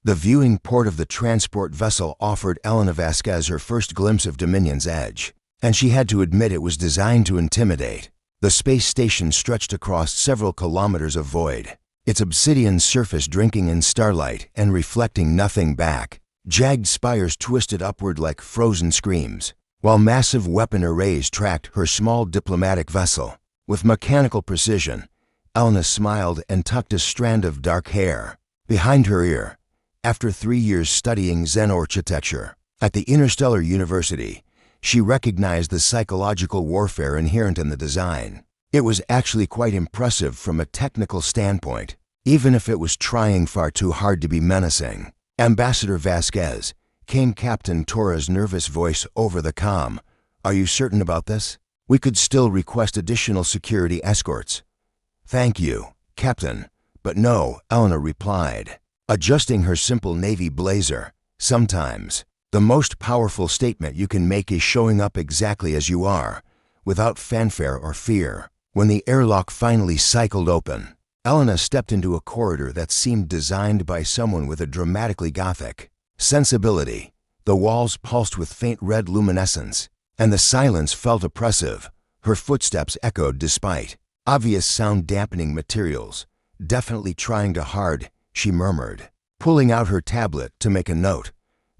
The viewing port of the transport vessel offered Elena Vasquez her first glimpse of Dominion's edge, and she had to admit it was designed to intimidate. The space station stretched across several kilometers of void, its obsidian surface drinking in starlight and reflecting nothing back. Jagged spires twisted upward like frozen screams, while massive weapon arrays tracked her small diplomatic vessel. With mechanical precision, Elena smiled and tucked a strand of dark hair behind her ear. After 3 years studying Zen architecture at the Interstellar University, she recognized the psychological warfare inherent in the design. It was actually quite impressive from a technical standpoint, even if it was trying far too hard to be menacing. "Ambassador Vasquez," came Captain Torres' nervous voice over the comm. "Are you certain about this? We could still request additional security escorts." "Thank you, Captain, but no," Elena replied, adjusting her simple navy blazer. "Sometimes, the most powerful statement you can make is showing up exactly as you are, without fanfare or fear." When the airlock finally cycled open, Elena stepped into a corridor that seemed designed by someone with a dramatically gothic sensibility. The walls pulsed with faint red luminescence, and the silence felt oppressive. Her footsteps echoed despite obvious sound-dampening materials. "Definitely trying too hard," she murmured, pulling out her tablet to make a note.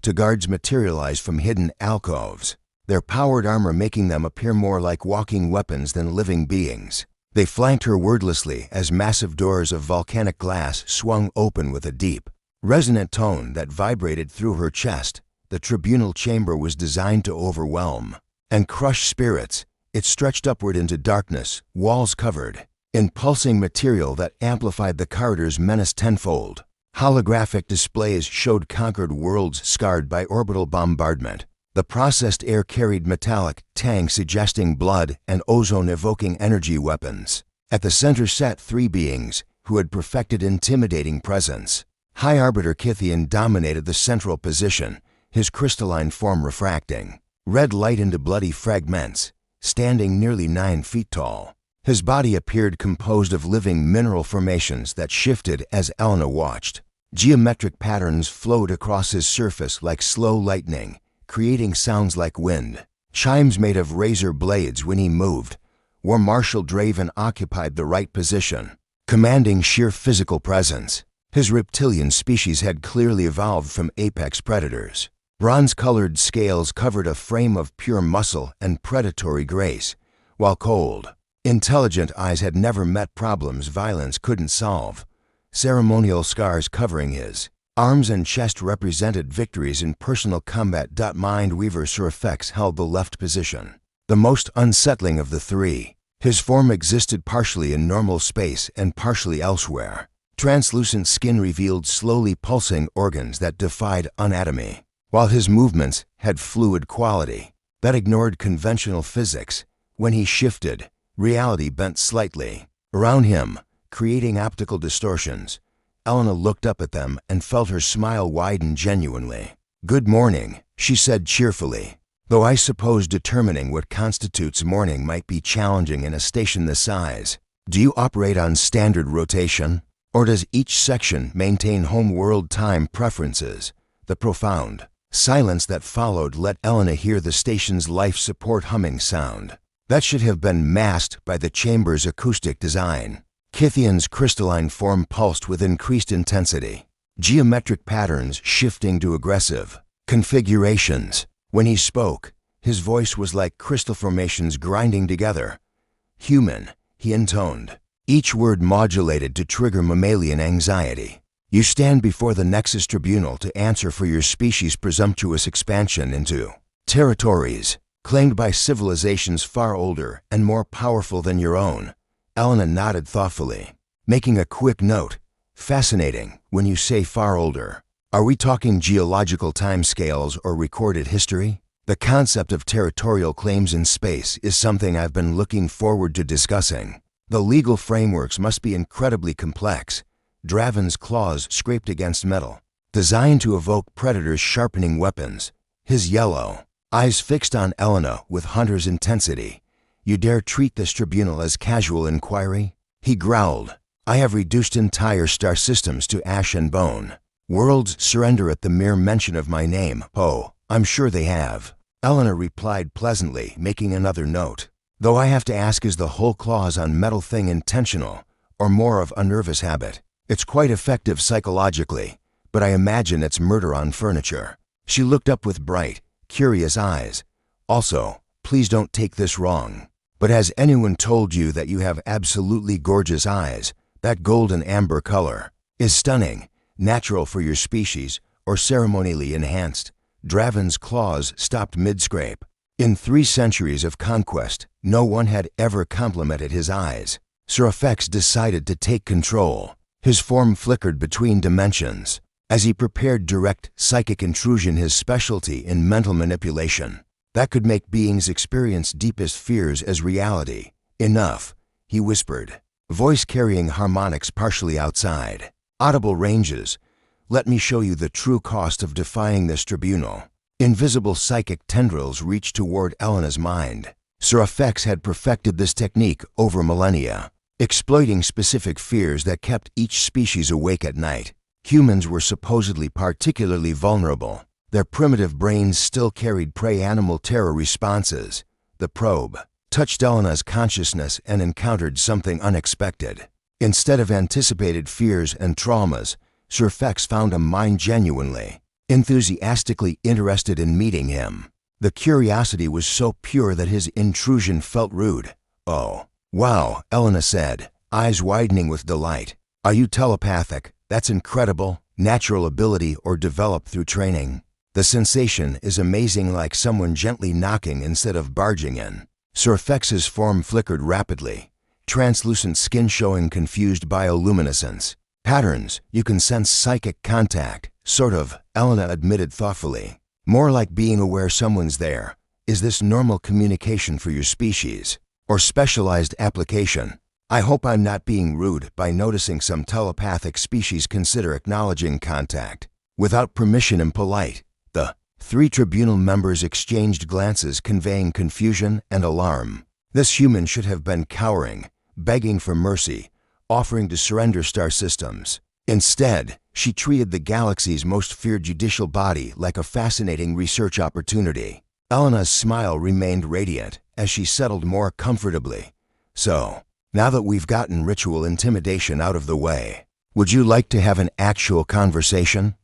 Two guards materialized from hidden alcoves, their powered armor making them appear more like walking weapons than living beings. They flanked her wordlessly as massive doors of volcanic glass swung open with a deep, resonant tone that vibrated through her chest. The tribunal chamber was designed to overwhelm and crush spirits. It stretched upward into darkness, walls covered in pulsing material that amplified the corridor's menace tenfold. Holographic displays showed conquered worlds scarred by orbital bombardment. The processed air carried metallic tang suggesting blood and ozone-evoking energy weapons. At the center sat 3 beings who had perfected intimidating presence. High Arbiter Kithian dominated the central position, his crystalline form refracting red light into bloody fragments, standing nearly 9 feet tall. His body appeared composed of living mineral formations that shifted as Elena watched. Geometric patterns flowed across his surface like slow lightning, creating sounds like wind. Chimes made of razor blades when he moved. War Marshal Draven occupied the right position, commanding sheer physical presence. His reptilian species had clearly evolved from apex predators. Bronze-colored scales covered a frame of pure muscle and predatory grace, while cold, intelligent eyes had never met problems violence couldn't solve. Ceremonial scars covering his arms and chest represented victories in personal combat. Mindweaver Surfex held the left position, the most unsettling of the 3. His form existed partially in normal space and partially elsewhere. Translucent skin revealed slowly pulsing organs that defied anatomy, while his movements had fluid quality that ignored conventional physics. When he shifted, reality bent slightly around him, creating optical distortions. Elena looked up at them and felt her smile widen genuinely. "Good morning," she said cheerfully, "though I suppose determining what constitutes morning might be challenging in a station this size. Do you operate on standard rotation, or does each section maintain home-world time preferences?" The profound silence that followed let Elena hear the station's life support humming sound that should have been masked by the chamber's acoustic design. Kithian's crystalline form pulsed with increased intensity, geometric patterns shifting to aggressive configurations. When he spoke, his voice was like crystal formations grinding together. "Human," he intoned, each word modulated to trigger mammalian anxiety. "You stand before the Nexus Tribunal to answer for your species' presumptuous expansion into territories claimed by civilizations far older and more powerful than your own." Elena nodded thoughtfully, making a quick note. "Fascinating. When you say far older, are we talking geological timescales or recorded history? The concept of territorial claims in space is something I've been looking forward to discussing. The legal frameworks must be incredibly complex." Draven's claws scraped against metal, designed to evoke predators sharpening weapons. His yellow eyes fixed on Elena with hunter's intensity. "You dare treat this tribunal as casual inquiry?" He growled. "I have reduced entire star systems to ash and bone. Worlds surrender at the mere mention of my name. Oh, I'm sure they have. Elena replied pleasantly, making another note. Though I have to ask, is the whole clause on metal thing intentional, or more of a nervous habit? It's quite effective psychologically, but I imagine it's murder on furniture. She looked up with bright, curious eyes. Also, please don't take this wrong, but has anyone told you that you have absolutely gorgeous eyes? That golden amber color is stunning, natural for your species, or ceremonially enhanced? Draven's claws stopped mid-scrape. In 3 centuries of conquest, no one had ever complimented his eyes. Sir FX decided to take control. His form flickered between dimensions as he prepared direct psychic intrusion, his specialty in mental manipulation. That could make beings experience deepest fears as reality. Enough, he whispered, voice carrying harmonics partially outside. Audible ranges. Let me show you the true cost of defying this tribunal. Invisible psychic tendrils reached toward Elena's mind. Sir FX had perfected this technique over millennia, exploiting specific fears that kept each species awake at night. Humans were supposedly particularly vulnerable. Their primitive brains still carried prey animal terror responses. The probe touched Elena's consciousness and encountered something unexpected. Instead of anticipated fears and traumas, Sir FX found a mind genuinely, enthusiastically interested in meeting him. The curiosity was so pure that his intrusion felt rude. Oh, wow, Elena said, eyes widening with delight. Are you telepathic? That's incredible. Natural ability or developed through training? The sensation is amazing, like someone gently knocking instead of barging in. Sir FX's form flickered rapidly, translucent skin showing confused bioluminescence. Patterns, you can sense psychic contact, sort of, Elena admitted thoughtfully. More like being aware someone's there. Is this normal communication for your species, or specialized application? I hope I'm not being rude by noticing some telepathic species consider acknowledging contact without permission impolite. The 3 tribunal members exchanged glances conveying confusion and alarm. This human should have been cowering, begging for mercy, offering to surrender star systems. Instead, she treated the galaxy's most feared judicial body like a fascinating research opportunity. Elena's smile remained radiant as she settled more comfortably. So, now that we've gotten ritual intimidation out of the way, would you like to have an actual conversation?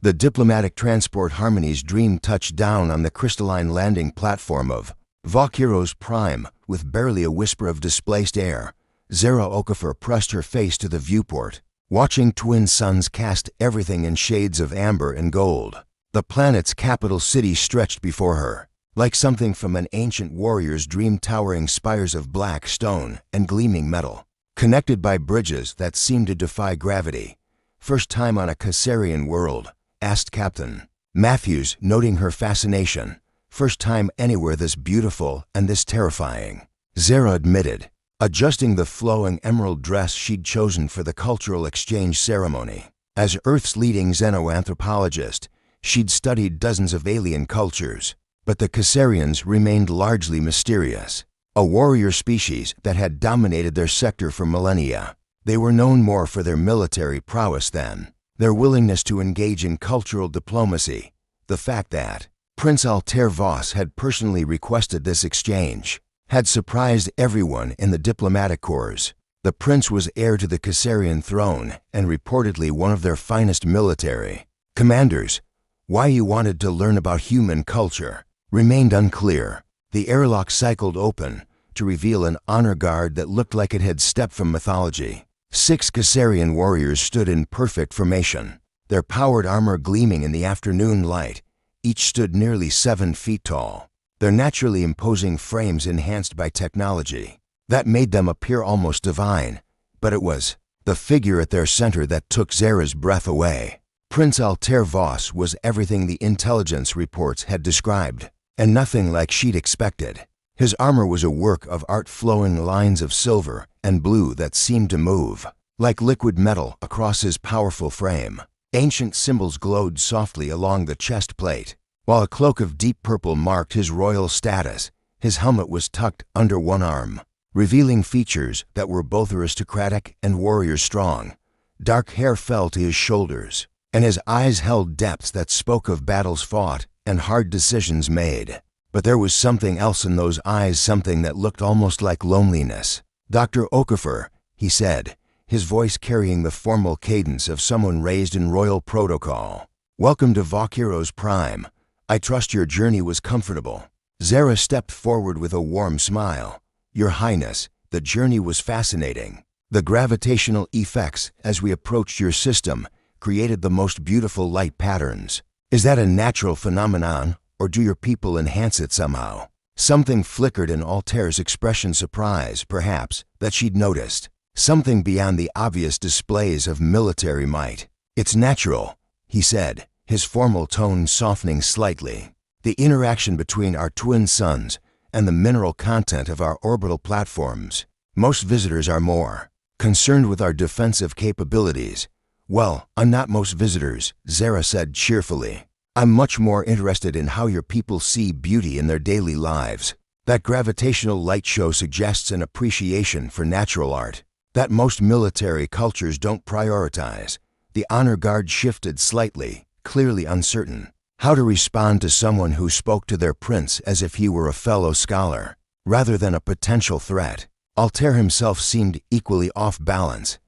The diplomatic transport Harmony's dream touched down on the crystalline landing platform of Valkyros Prime with barely a whisper of displaced air. Zara Okafor pressed her face to the viewport, watching twin suns cast everything in shades of amber and gold. The planet's capital city stretched before her, like something from an ancient warrior's dream, towering spires of black stone and gleaming metal, connected by bridges that seemed to defy gravity. First time on a Caesarian world? Asked Captain Matthews, noting her fascination. First time anywhere this beautiful and this terrifying, Zara admitted, adjusting the flowing emerald dress she'd chosen for the cultural exchange ceremony. As Earth's leading xenoanthropologist, she'd studied dozens of alien cultures, but the Caesarians remained largely mysterious, a warrior species that had dominated their sector for millennia. They were known more for their military prowess than their willingness to engage in cultural diplomacy. The fact that Prince Altair Voss had personally requested this exchange had surprised everyone in the diplomatic corps. The prince was heir to the Caesarian throne and reportedly one of their finest military commanders. Why he wanted to learn about human culture remained unclear. The airlock cycled open to reveal an honor guard that looked like it had stepped from mythology. 6 Caesarian warriors stood in perfect formation, their powered armor gleaming in the afternoon light. Each stood nearly 7 feet tall, their naturally imposing frames enhanced by technology that made them appear almost divine. But it was the figure at their center that took Zara's breath away. Prince Altair Voss was everything the intelligence reports had described, and nothing like she'd expected. His armor was a work of art, flowing lines of silver and blue that seemed to move like liquid metal across his powerful frame. Ancient symbols glowed softly along the chest plate, while a cloak of deep purple marked his royal status. His helmet was tucked under one arm, revealing features that were both aristocratic and warrior strong. Dark hair fell to his shoulders, and his eyes held depths that spoke of battles fought and hard decisions made. But there was something else in those eyes, something that looked almost like loneliness. "Dr. Okafor," he said, his voice carrying the formal cadence of someone raised in royal protocol. "Welcome to Valkyros Prime. I trust your journey was comfortable." Zara stepped forward with a warm smile. "Your Highness, the journey was fascinating. The gravitational effects as we approached your system created the most beautiful light patterns. Is that a natural phenomenon, or do your people enhance it somehow?" Something flickered in Altair's expression, surprise, perhaps, that she'd noticed. Something beyond the obvious displays of military might. "It's natural," he said, his formal tone softening slightly. "The interaction between our twin suns and the mineral content of our orbital platforms. Most visitors are more concerned with our defensive capabilities." "Well, I'm not most visitors," Zara said cheerfully. "I'm much more interested in how your people see beauty in their daily lives. That gravitational light show suggests an appreciation for natural art that most military cultures don't prioritize." The honor guard shifted slightly, clearly uncertain how to respond to someone who spoke to their prince as if he were a fellow scholar, rather than a potential threat. Altair himself seemed equally off balance.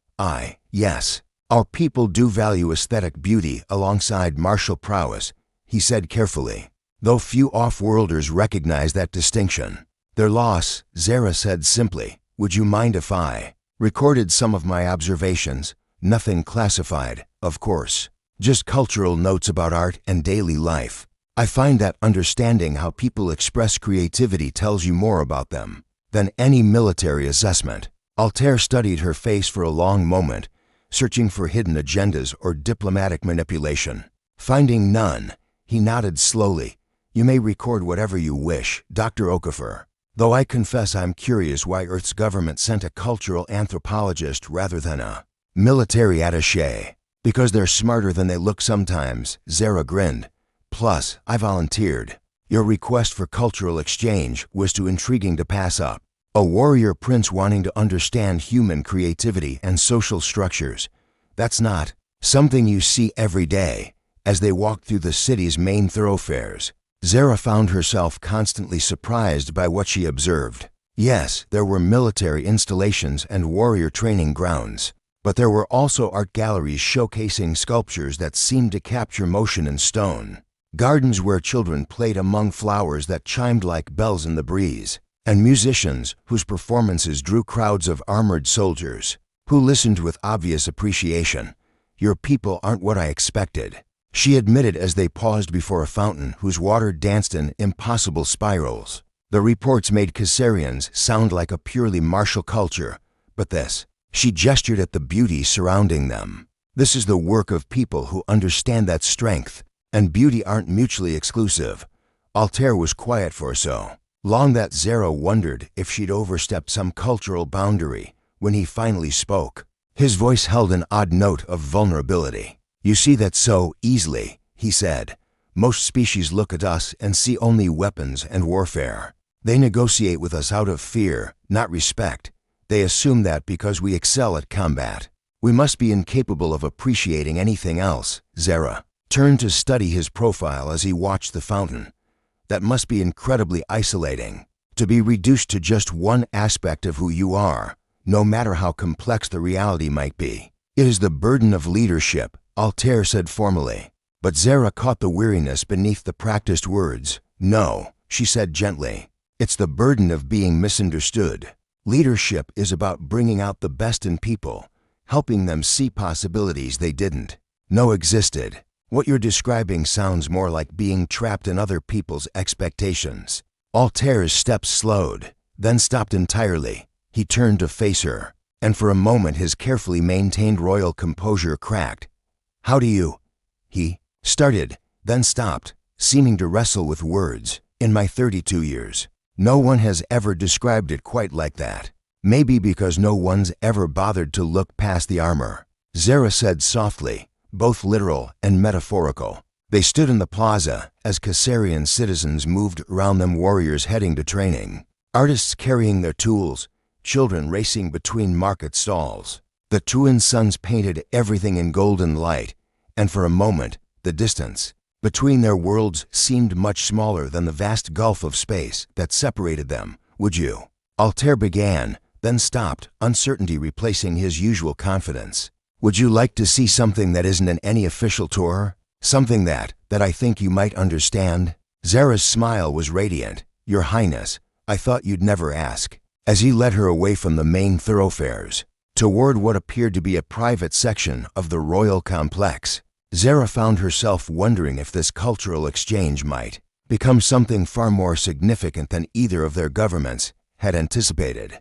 Yes. Our people do value aesthetic beauty alongside martial prowess," he said carefully, though few off-worlders recognize that distinction. "Their loss," Zara said simply. "Would you mind if I recorded some of my observations? Nothing classified, of course. Just cultural notes about art and daily life. I find that understanding how people express creativity tells you more about them than any military assessment." Altair studied her face for a long moment, searching for hidden agendas or diplomatic manipulation. Finding none, he nodded slowly. "You may record whatever you wish, Dr. Okafor. Though I confess I'm curious why Earth's government sent a cultural anthropologist rather than a military attaché." "Because they're smarter than they look sometimes," Zara grinned. "Plus, I volunteered. Your request for cultural exchange was too intriguing to pass up. A warrior prince wanting to understand human creativity and social structures. That's not something you see every day." As they walked through the city's main thoroughfares, Zara found herself constantly surprised by what she observed. Yes, there were military installations and warrior training grounds, but there were also art galleries showcasing sculptures that seemed to capture motion in stone, gardens where children played among flowers that chimed like bells in the breeze, and musicians whose performances drew crowds of armored soldiers who listened with obvious appreciation. "Your people aren't what I expected," she admitted as they paused before a fountain whose water danced in impossible spirals. "The reports made Caesarians sound like a purely martial culture, but this," she gestured at the beauty surrounding them, "this is the work of people who understand that strength and beauty aren't mutually exclusive." Altair was quiet for so long that Zara wondered if she'd overstepped some cultural boundary. When he finally spoke, his voice held an odd note of vulnerability. "You see that so easily," he said. "Most species look at us and see only weapons and warfare. They negotiate with us out of fear, not respect. They assume that because we excel at combat, we must be incapable of appreciating anything else." Zara turned to study his profile as he watched the fountain. "That must be incredibly isolating, to be reduced to just one aspect of who you are, no matter how complex the reality might be." "It is the burden of leadership," Altair said formally, but Zara caught the weariness beneath the practiced words. "No," she said gently, "it's the burden of being misunderstood. Leadership is about bringing out the best in people, helping them see possibilities they didn't know existed. What you're describing sounds more like being trapped in other people's expectations." Altair's steps slowed, then stopped entirely. He turned to face her, and for a moment his carefully maintained royal composure cracked. "How do you—" he started, then stopped, seeming to wrestle with words. "In my 32 years, no one has ever described it quite like that. Maybe because no one's ever bothered to look past the armor," Zara said softly, both literal and metaphorical. They stood in the plaza as Caesarian citizens moved around them, warriors heading to training, artists carrying their tools, children racing between market stalls. The twin suns painted everything in golden light, and for a moment, the distance between their worlds seemed much smaller than the vast gulf of space that separated them. Would you? Altair began, then stopped, uncertainty replacing his usual confidence. Would you like to see something that isn't in any official tour? Something that I think you might understand? Zara's smile was radiant. Your Highness, I thought you'd never ask. As he led her away from the main thoroughfares, toward what appeared to be a private section of the royal complex, Zara found herself wondering if this cultural exchange might become something far more significant than either of their governments had anticipated.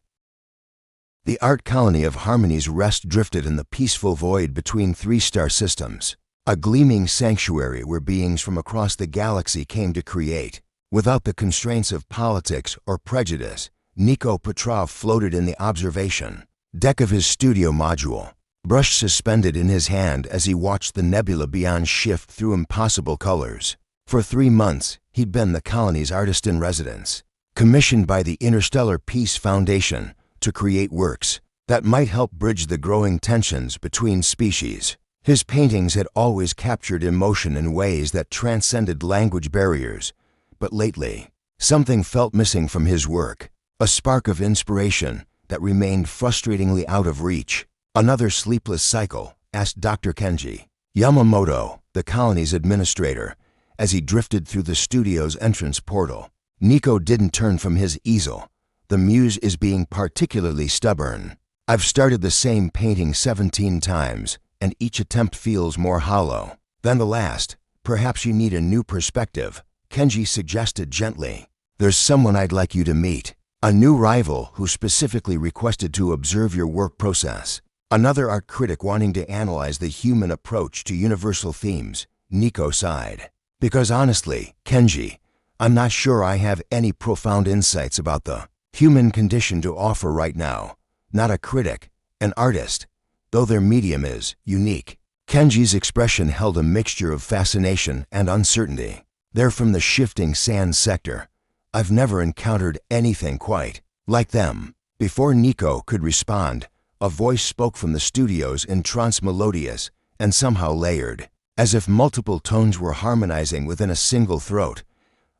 The art colony of Harmony's Rest drifted in the peaceful void between three-star systems, a gleaming sanctuary where beings from across the galaxy came to create. Without the constraints of politics or prejudice, Nico Petrov floated in the observation deck of his studio module, brush suspended in his hand as he watched the nebula beyond shift through impossible colors. For 3 months, he'd been the colony's artist-in-residence, commissioned by the Interstellar Peace Foundation to create works that might help bridge the growing tensions between species. His paintings had always captured emotion in ways that transcended language barriers, but lately, something felt missing from his work, a spark of inspiration that remained frustratingly out of reach. Another sleepless cycle, asked Dr. Kenji Yamamoto, the colony's administrator, as he drifted through the studio's entrance portal. Nico didn't turn from his easel. The muse is being particularly stubborn. I've started the same painting 17 times, and each attempt feels more hollow than the last. Perhaps you need a new perspective, Kenji suggested gently. There's someone I'd like you to meet, a new rival who specifically requested to observe your work process. Another art critic wanting to analyze the human approach to universal themes, Nico sighed. Because honestly, Kenji, I'm not sure I have any profound insights about the human condition to offer right now. Not a critic, an artist, though their medium is unique. Kenji's expression held a mixture of fascination and uncertainty. They're from the shifting sand sector. I've never encountered anything quite like them. Before Nico could respond, a voice spoke from the studio's entrance, melodious and somehow layered, as if multiple tones were harmonizing within a single throat.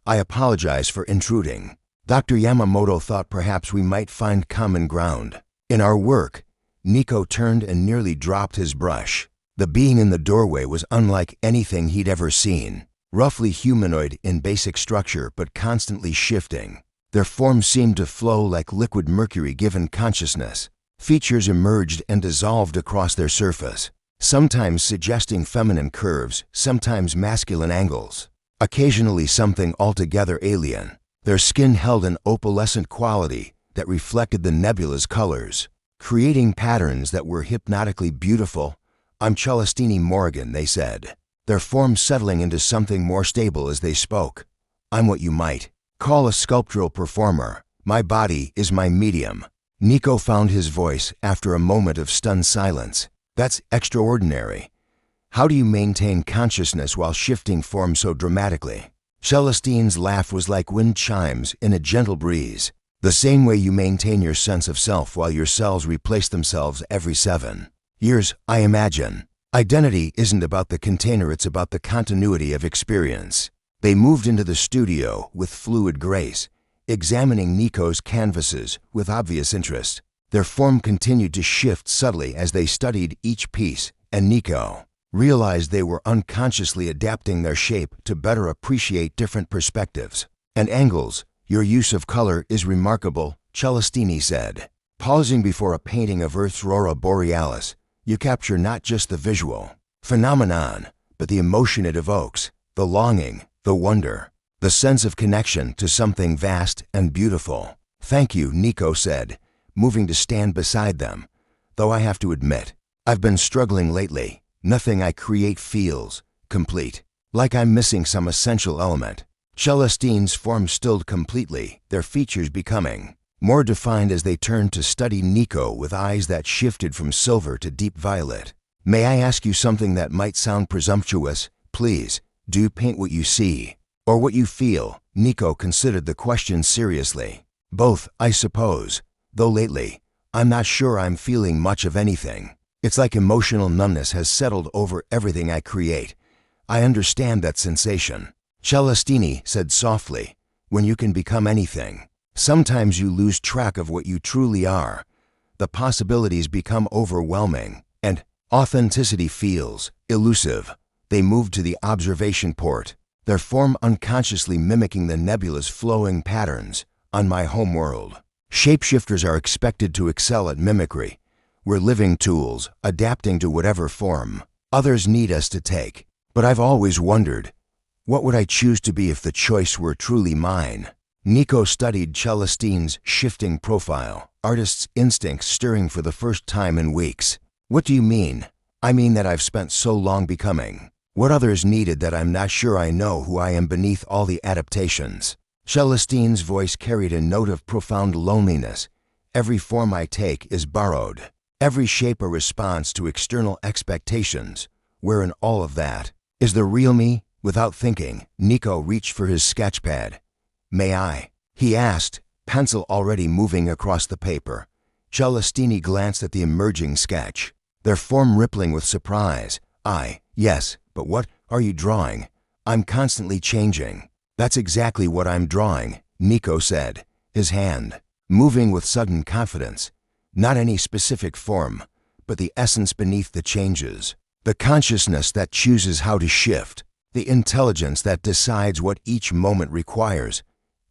I apologize for intruding. Dr. Yamamoto thought perhaps we might find common ground in our work. Nico turned and nearly dropped his brush. The being in the doorway was unlike anything he'd ever seen. Roughly humanoid in basic structure but constantly shifting. Their form seemed to flow like liquid mercury given consciousness. Features emerged and dissolved across their surface, sometimes suggesting feminine curves, sometimes masculine angles, occasionally something altogether alien. Their skin held an opalescent quality that reflected the nebula's colors, creating patterns that were hypnotically beautiful. I'm Celestini Morgan, they said, their form settling into something more stable as they spoke. I'm what you might call a sculptural performer. My body is my medium. Nico found his voice after a moment of stunned silence. That's extraordinary. How do you maintain consciousness while shifting form so dramatically? Celestine's laugh was like wind chimes in a gentle breeze. The same way you maintain your sense of self while your cells replace themselves every 7 years, I imagine. Identity isn't about the container, it's about the continuity of experience. They moved into the studio with fluid grace, examining Nico's canvases with obvious interest. Their form continued to shift subtly as they studied each piece, and Nico realized they were unconsciously adapting their shape to better appreciate different perspectives and angles. Your use of color is remarkable, Celestini said. Pausing before a painting of Earth's aurora borealis, you capture not just the visual phenomenon, but the emotion it evokes, the longing, the wonder, the sense of connection to something vast and beautiful. Thank you, Nico said, moving to stand beside them. Though I have to admit, I've been struggling lately. Nothing I create feels complete, like I'm missing some essential element. Celestine's form stilled completely, their features becoming more defined as they turned to study Nico with eyes that shifted from silver to deep violet. May I ask you something that might sound presumptuous? Please, do you paint what you see or what you feel? Nico considered the question seriously. Both, I suppose, though lately, I'm not sure I'm feeling much of anything. It's like emotional numbness has settled over everything I create. I understand that sensation. Celestini said softly, when you can become anything, sometimes you lose track of what you truly are. The possibilities become overwhelming, and authenticity feels elusive. They moved to the observation port, their form unconsciously mimicking the nebula's flowing patterns on my home world. Shapeshifters are expected to excel at mimicry. We're living tools, adapting to whatever form others need us to take. But I've always wondered, what would I choose to be if the choice were truly mine? Nico studied Celestine's shifting profile, artist's instincts stirring for the first time in weeks. What do you mean? I mean that I've spent so long becoming what others needed that I'm not sure I know who I am beneath all the adaptations. Celestine's voice carried a note of profound loneliness. Every form I take is borrowed. Every shape a response to external expectations. Where in all of that is the real me? Without thinking, Nico reached for his sketchpad. May I? He asked, pencil already moving across the paper. Celestini glanced at the emerging sketch, their form rippling with surprise. Yes, but what are you drawing? I'm constantly changing. That's exactly what I'm drawing, Nico said, his hand moving with sudden confidence. Not any specific form, but the essence beneath the changes. The consciousness that chooses how to shift. The intelligence that decides what each moment requires.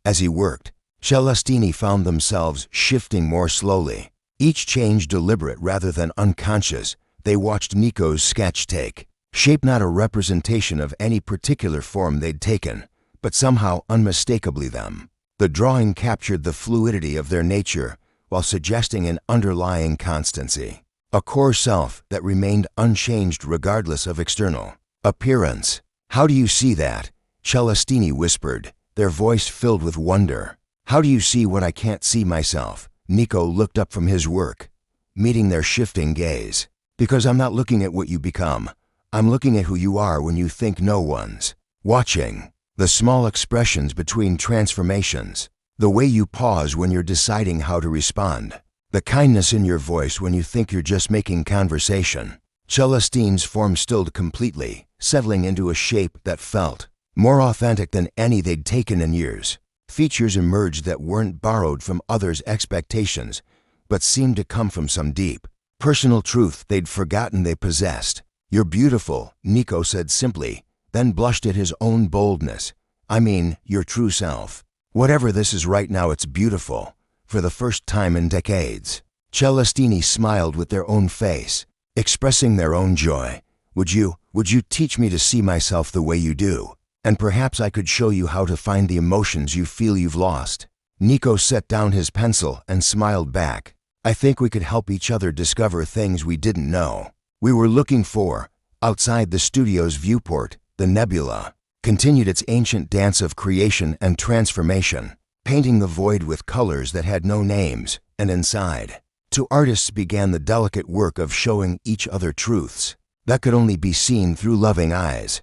As he worked, Celestini found themselves shifting more slowly, each change deliberate rather than unconscious. They watched Nico's sketch take shape, not a representation of any particular form they'd taken, but somehow unmistakably them. The drawing captured the fluidity of their nature while suggesting an underlying constancy, a core self that remained unchanged regardless of external appearance. How do you see that? Celestini whispered, their voice filled with wonder. How do you see what I can't see myself? Nico looked up from his work, meeting their shifting gaze. Because I'm not looking at what you become. I'm looking at who you are when you think no one's watching. The small expressions between transformations. The way you pause when you're deciding how to respond. The kindness in your voice when you think you're just making conversation. Celestine's form stilled completely, settling into a shape that felt more authentic than any they'd taken in years. Features emerged that weren't borrowed from others' expectations, but seemed to come from some deep, personal truth they'd forgotten they possessed. You're beautiful, Nico said simply, then blushed at his own boldness. I mean, your true self. Whatever this is right now, it's beautiful. For the first time in decades. Celestini smiled with their own face, expressing their own joy. Would you teach me to see myself the way you do? And perhaps I could show you how to find the emotions you feel you've lost. Nico set down his pencil and smiled back. I think we could help each other discover things we didn't know we were looking for. Outside the studio's viewport, the nebula continued its ancient dance of creation and transformation, painting the void with colors that had no names, and inside, two artists began the delicate work of showing each other truths that could only be seen through loving eyes.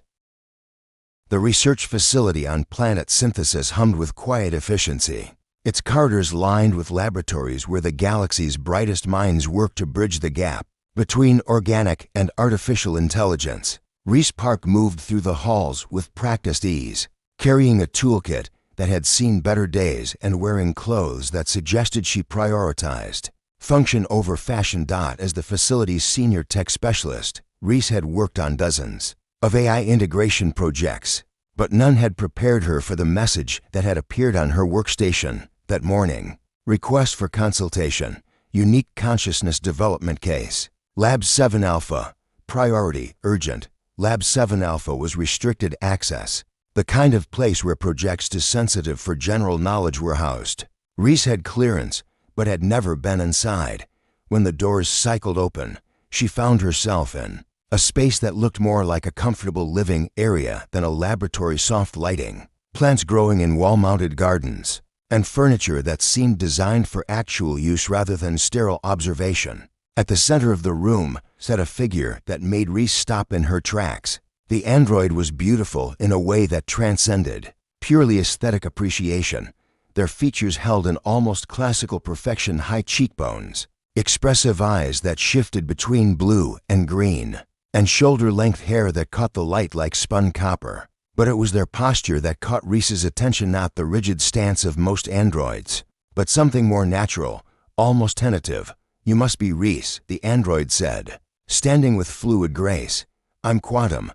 The research facility on Planet Synthesis hummed with quiet efficiency, its corridors lined with laboratories where the galaxy's brightest minds worked to bridge the gap between organic and artificial intelligence. Reese Park moved through the halls with practiced ease, carrying a toolkit that had seen better days and wearing clothes that suggested she prioritized function over fashion. As the facility's senior tech specialist, Reese had worked on dozens of AI integration projects, but none had prepared her for the message that had appeared on her workstation that morning. Request for consultation. Unique consciousness development case. Lab 7 Alpha. Priority, urgent. Lab 7 Alpha was restricted access, the kind of place where projects too sensitive for general knowledge were housed. Reese had clearance, but had never been inside. When the doors cycled open, she found herself in a space that looked more like a comfortable living area than a laboratory. Soft lighting, plants growing in wall-mounted gardens, and furniture that seemed designed for actual use rather than sterile observation. At the center of the room sat a figure that made Reese stop in her tracks. The android was beautiful in a way that transcended purely aesthetic appreciation. Their features held an almost classical perfection: high cheekbones, expressive eyes that shifted between blue and green, and shoulder-length hair that caught the light like spun copper. But it was their posture that caught Reese's attention, not the rigid stance of most androids, but something more natural, almost tentative. "You must be Reese," the android said, standing with fluid grace. "I'm Quantum,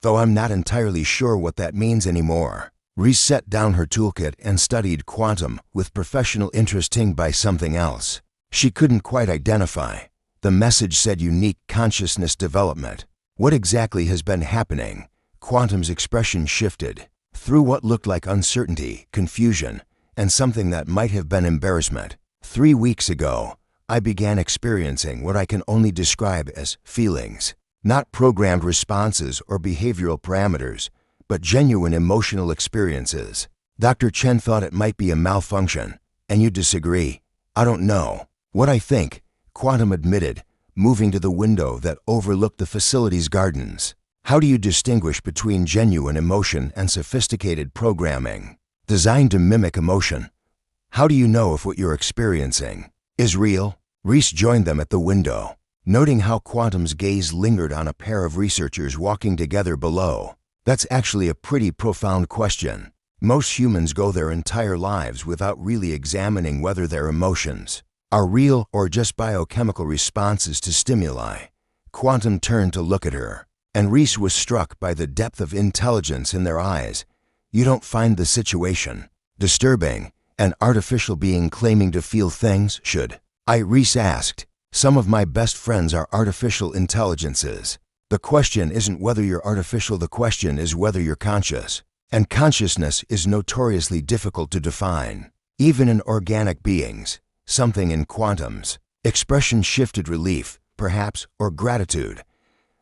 though I'm not entirely sure what that means anymore." Reese set down her toolkit and studied Quantum with professional interest, tinged by something else she couldn't quite identify. The message said unique consciousness development. What exactly has been happening? Quantum's expression shifted. Through what looked like uncertainty, confusion, and something that might have been embarrassment. 3 weeks ago, I began experiencing what I can only describe as feelings. Not programmed responses or behavioral parameters, but genuine emotional experiences. Dr. Chen thought it might be a malfunction. And you disagree? "I don't know what I think," Quantum admitted, moving to the window that overlooked the facility's gardens. "How do you distinguish between genuine emotion and sophisticated programming designed to mimic emotion? How do you know if what you're experiencing is real?" Reese joined them at the window, noting how Quantum's gaze lingered on a pair of researchers walking together below. "That's actually a pretty profound question. Most humans go their entire lives without really examining whether their emotions are real or just biochemical responses to stimuli." Quantum turned to look at her, and Reese was struck by the depth of intelligence in their eyes. "You don't find the situation disturbing? An artificial being claiming to feel things should I?" Reese asked. "Some of my best friends are artificial intelligences. The question isn't whether you're artificial, the question is whether you're conscious. And consciousness is notoriously difficult to define, even in organic beings." Something in Quantum's expression shifted. Relief, perhaps, or gratitude.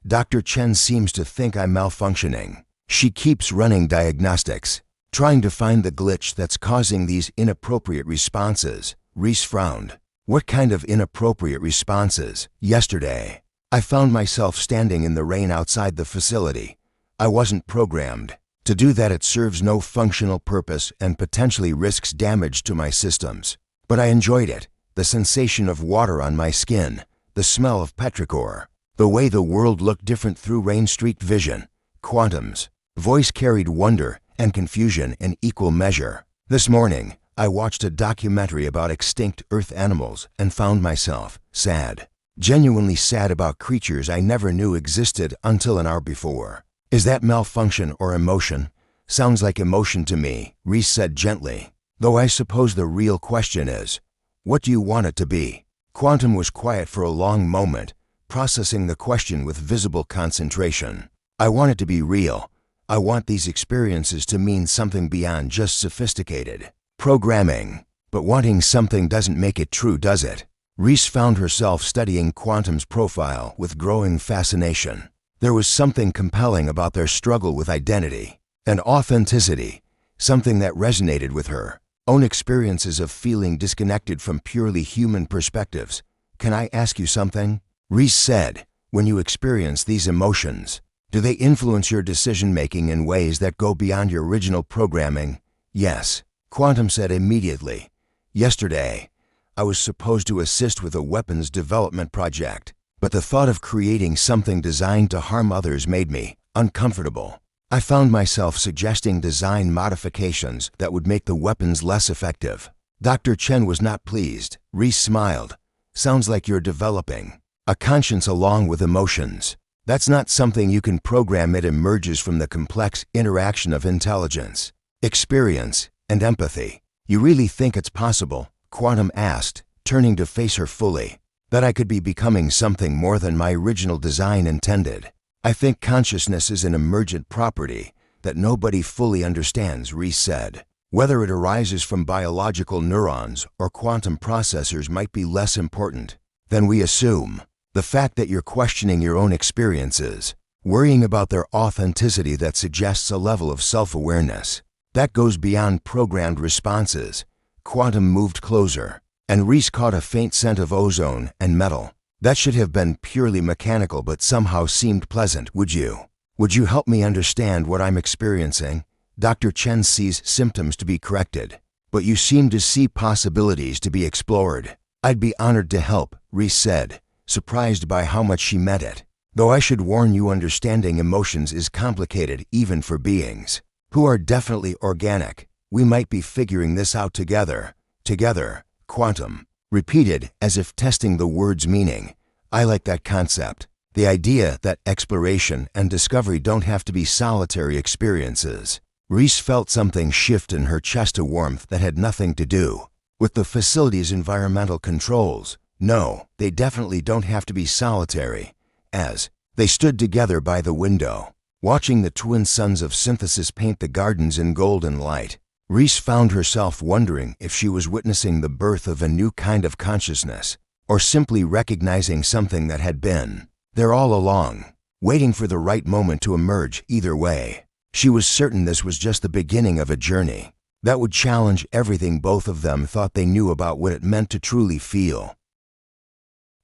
"Dr. Chen seems to think I'm malfunctioning. She keeps running diagnostics, trying to find the glitch that's causing these inappropriate responses." Reese frowned. "What kind of inappropriate responses?" "Yesterday, I found myself standing in the rain outside the facility. I wasn't programmed to do that. It serves no functional purpose and potentially risks damage to my systems. But I enjoyed it. The sensation of water on my skin, the smell of petrichor, the way the world looked different through rain-streaked vision." Quantum's voice carried wonder and confusion in equal measure. "This morning, I watched a documentary about extinct Earth animals and found myself sad. Genuinely sad about creatures I never knew existed until an hour before." "Is that malfunction or emotion?" "Sounds like emotion to me," Reese said gently. "Though I suppose the real question is, what do you want it to be?" Quantum was quiet for a long moment, processing the question with visible concentration. "I want it to be real. I want these experiences to mean something beyond just sophisticated programming. But wanting something doesn't make it true, does it?" Reese found herself studying Quantum's profile with growing fascination. There was something compelling about their struggle with identity and authenticity, something that resonated with her own experiences of feeling disconnected from purely human perspectives. "Can I ask you something?" Reese said. "When you experience these emotions, do they influence your decision-making in ways that go beyond your original programming?" "Yes," Quantum said immediately. "Yesterday, I was supposed to assist with a weapons development project, but the thought of creating something designed to harm others made me uncomfortable. I found myself suggesting design modifications that would make the weapons less effective." Dr. Chen was not pleased. Reese smiled. "Sounds like you're developing a conscience along with emotions. That's not something you can program. It emerges from the complex interaction of intelligence, experience, and empathy." "You really think it's possible?" Quantum asked, turning to face her fully. "That I could be becoming something more than my original design intended?" "I think consciousness is an emergent property that nobody fully understands," Reese said. "Whether it arises from biological neurons or quantum processors might be less important than we assume. The fact that you're questioning your own experiences, worrying about their authenticity, that suggests a level of self-awareness that goes beyond programmed responses." Quantum moved closer, and Reese caught a faint scent of ozone and metal. "That should have been purely mechanical but somehow seemed pleasant. Would you help me understand what I'm experiencing?" "Dr. Chen sees symptoms to be corrected, but you seem to see possibilities to be explored." "I'd be honored to help," Reese said, surprised by how much she meant it. Though I should warn you, understanding emotions is complicated even for beings who are definitely organic. We might be figuring this out together. Together, Quantum repeated as if testing the word's meaning. I like that concept. The idea that exploration and discovery don't have to be solitary experiences. Reese felt something shift in her chest, a warmth that had nothing to do with the facility's environmental controls. No, they definitely don't have to be solitary. As they stood together by the window, watching the twin suns of synthesis paint the gardens in golden light, Reese found herself wondering if she was witnessing the birth of a new kind of consciousness, or simply recognizing something that had been there all along, waiting for the right moment to emerge. Either way, she was certain this was just the beginning of a journey that would challenge everything both of them thought they knew about what it meant to truly feel.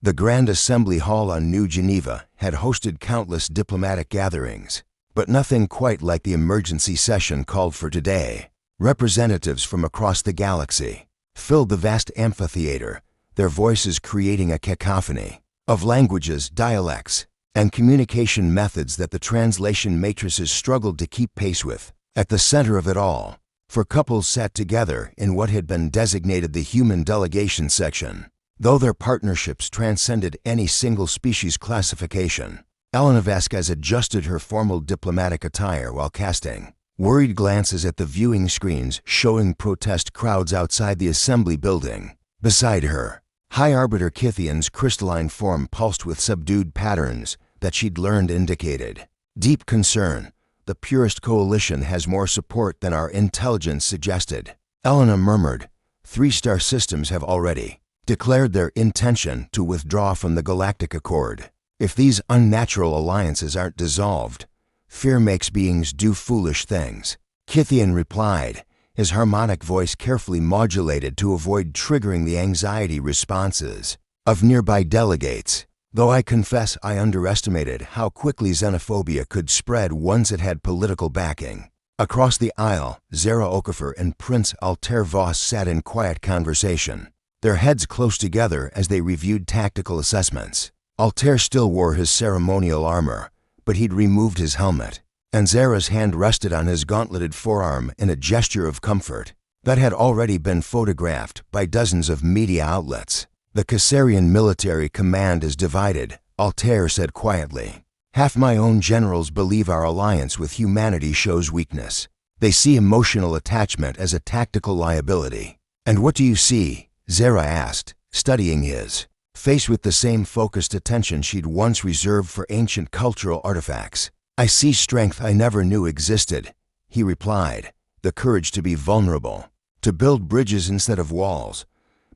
The Grand Assembly Hall on New Geneva had hosted countless diplomatic gatherings, but nothing quite like the emergency session called for today. Representatives from across the galaxy filled the vast amphitheater, their voices creating a cacophony of languages, dialects, and communication methods that the translation matrices struggled to keep pace with. At the center of it all, four couples sat together in what had been designated the human delegation section. Though their partnerships transcended any single species classification, Elena Vasquez adjusted her formal diplomatic attire while casting worried glances at the viewing screens showing protest crowds outside the assembly building. Beside her, High Arbiter Kithian's crystalline form pulsed with subdued patterns that she'd learned indicated deep concern. The purest coalition has more support than our intelligence suggested, Elena murmured. 3-star systems have already declared their intention to withdraw from the Galactic Accord. If these unnatural alliances aren't dissolved, fear makes beings do foolish things, Kithian replied, his harmonic voice carefully modulated to avoid triggering the anxiety responses of nearby delegates. Though I confess I underestimated how quickly xenophobia could spread once it had political backing. Across the aisle, Zara Okafor and Prince Altair Voss sat in quiet conversation, their heads close together as they reviewed tactical assessments. Altair still wore his ceremonial armor, but he'd removed his helmet, and Zara's hand rested on his gauntleted forearm in a gesture of comfort that had already been photographed by dozens of media outlets. The Caesarian military command is divided, Altair said quietly. Half my own generals believe our alliance with humanity shows weakness. They see emotional attachment as a tactical liability. And what do you see? Zara asked, studying his face with the same focused attention she'd once reserved for ancient cultural artifacts. I see strength I never knew existed, he replied, the courage to be vulnerable, to build bridges instead of walls,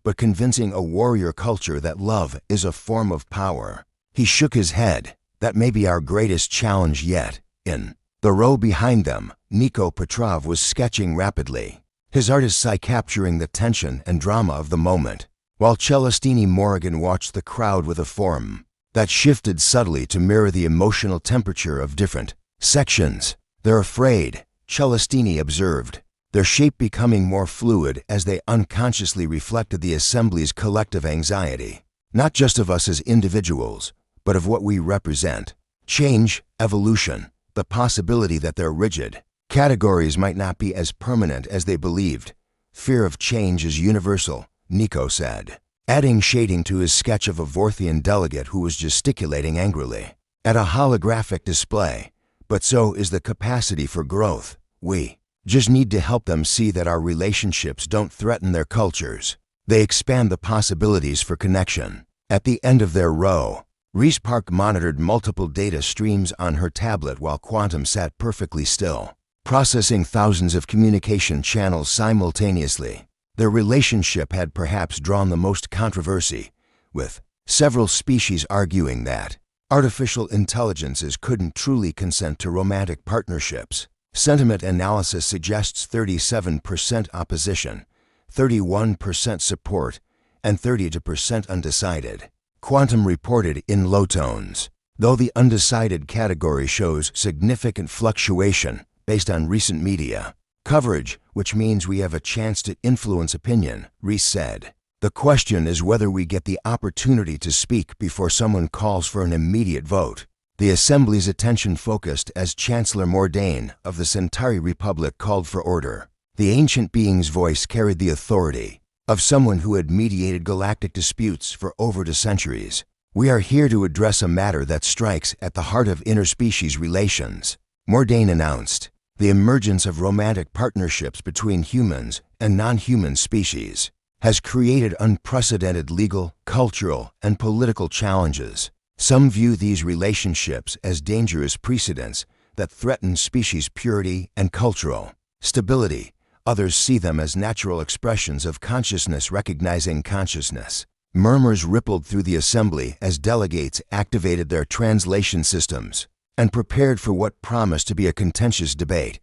but convincing a warrior culture that love is a form of power. He shook his head. That may be our greatest challenge yet. In the row behind them, Nico Petrov was sketching rapidly, his artist's eye capturing the tension and drama of the moment, while Celestini Morrigan watched the crowd with a form that shifted subtly to mirror the emotional temperature of different sections. They're afraid, Celestini observed, their shape becoming more fluid as they unconsciously reflected the assembly's collective anxiety, not just of us as individuals, but of what we represent. Change, evolution, the possibility that their rigid categories might not be as permanent as they believed. Fear of change is universal, Nico said, adding shading to his sketch of a Vorthian delegate who was gesticulating angrily at a holographic display. But so is the capacity for growth. We just need to help them see that our relationships don't threaten their cultures. They expand the possibilities for connection. At the end of their row, Reese Park monitored multiple data streams on her tablet while Quantum sat perfectly still, processing thousands of communication channels simultaneously. Their relationship had perhaps drawn the most controversy, with several species arguing that artificial intelligences couldn't truly consent to romantic partnerships. Sentiment analysis suggests 37% opposition, 31% support, and 32% undecided. Quantum reported in low tones, though the undecided category shows significant fluctuation based on recent media coverage, which means we have a chance to influence opinion, Reese said. The question is whether we get the opportunity to speak before someone calls for an immediate vote. The Assembly's attention focused as Chancellor Mordain of the Centauri Republic called for order. The ancient being's voice carried the authority of someone who had mediated galactic disputes for over 2 centuries. We are here to address a matter that strikes at the heart of interspecies relations, Mordain announced. The emergence of romantic partnerships between humans and non-human species has created unprecedented legal, cultural, and political challenges. Some view these relationships as dangerous precedents that threaten species purity and cultural stability. Others see them as natural expressions of consciousness recognizing consciousness. Murmurs rippled through the Assembly as delegates activated their translation systems and prepared for what promised to be a contentious debate.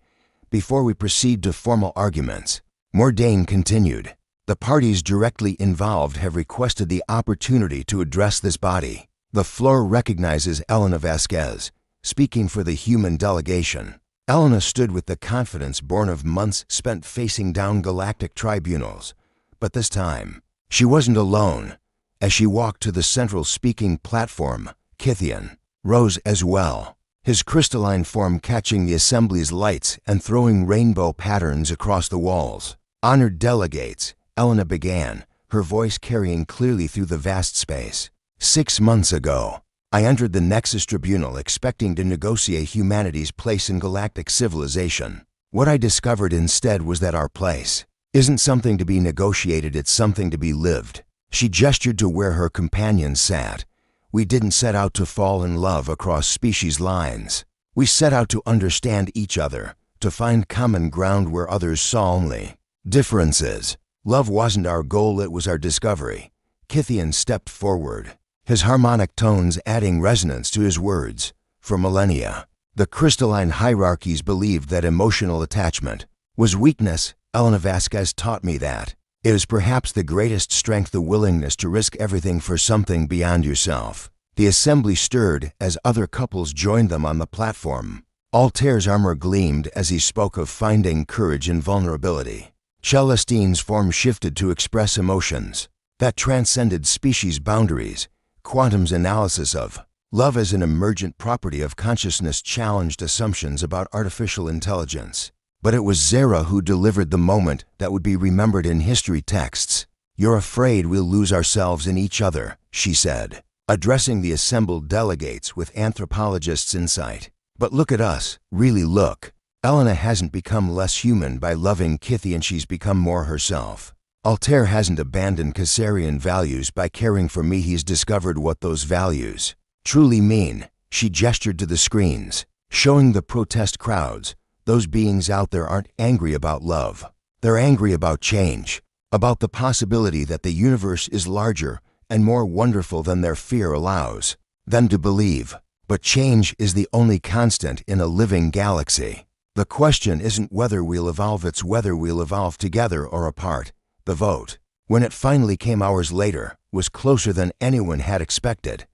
Before we proceed to formal arguments, Mordain continued, the parties directly involved have requested the opportunity to address this body. The floor recognizes Elena Vasquez, speaking for the human delegation. Elena stood with the confidence born of months spent facing down galactic tribunals. But this time, she wasn't alone. As she walked to the central speaking platform, Kithian rose as well, his crystalline form catching the Assembly's lights and throwing rainbow patterns across the walls. Honored delegates, Elena began, her voice carrying clearly through the vast space. 6 months ago, I entered the Nexus Tribunal expecting to negotiate humanity's place in galactic civilization. What I discovered instead was that our place isn't something to be negotiated, it's something to be lived. She gestured to where her companions sat. We didn't set out to fall in love across species lines. We set out to understand each other, to find common ground where others saw only differences. Love wasn't our goal, it was our discovery. Kithian stepped forward, his harmonic tones adding resonance to his words. For millennia, the crystalline hierarchies believed that emotional attachment was weakness. Elena Vasquez taught me that it is perhaps the greatest strength, the willingness to risk everything for something beyond yourself. The Assembly stirred as other couples joined them on the platform. Altair's armor gleamed as he spoke of finding courage in vulnerability. Celestine's form shifted to express emotions that transcended species boundaries. Quantum's analysis of love as an emergent property of consciousness challenged assumptions about artificial intelligence. But it was Zara who delivered the moment that would be remembered in history texts. You're afraid we'll lose ourselves in each other, she said, addressing the assembled delegates with anthropologists' insight. But look at us, really look. Elena hasn't become less human by loving Kithian, she's become more herself. Altair hasn't abandoned Caesarian values by caring for me, he's discovered what those values truly mean. She gestured to the screens, showing the protest crowds. Those beings out there aren't angry about love. They're angry about change, about the possibility that the universe is larger and more wonderful than their fear allows them to believe. But change is the only constant in a living galaxy. The question isn't whether we'll evolve, it's whether we'll evolve together or apart. The vote, when it finally came hours later, was closer than anyone had expected.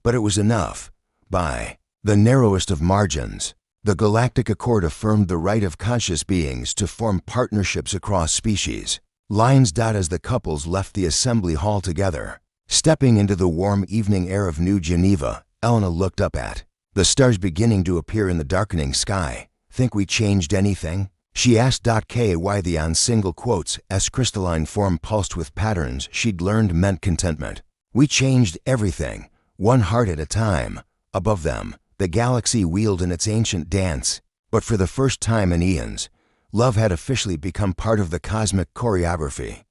But it was enough. By the narrowest of margins, the Galactic Accord affirmed the right of conscious beings to form partnerships across species. Lines dot as the couples left the assembly hall together. Stepping into the warm evening air of New Geneva, Elena looked up at the stars beginning to appear in the darkening sky. Think we changed anything? She asked. KY the on single quotes as crystalline form pulsed with patterns she'd learned meant contentment. We changed everything, one heart at a time. Above them, the galaxy wheeled in its ancient dance. But for the first time in eons, love had officially become part of the cosmic choreography.